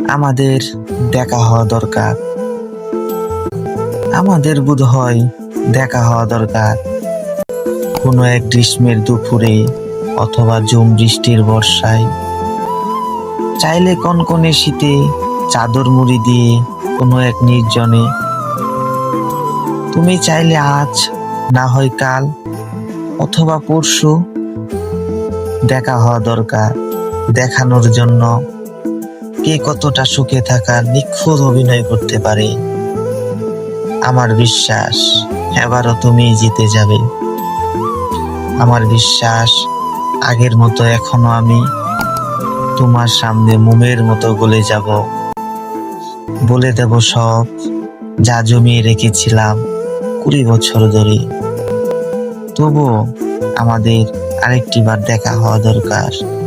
আমাদের দেখা হওয়া দরকার। আমাদের বোধহয় দেখা হওয়া দরকার কোনো এক গ্রীষ্মের দুপুরে অথবা ঝুম বৃষ্টির বর্ষায়। চাইলে কনকনে শীতে চাদর মুড়ি দিয়ে কোনো এক নির্জনে। তুমি চাইলে আজ, না হয় কাল অথবা পরশু। দেখা হওয়া দরকার দেখানোর জন্য কে কতটা সুখে থাকার নিখুঁত অভিনয় করতে পারে। আমার বিশ্বাস এবারও তুমি জিতে যাবে। আমার বিশ্বাস আগের মতো এখনো আমি তোমার সামনে মোমের মতো গলে যাব। বলে দেব সব যা জমিয়ে রেখেছিলাম 20 বছর ধরে। তবুও আমাদের আরেকটি বার দেখা হওয়া দরকার।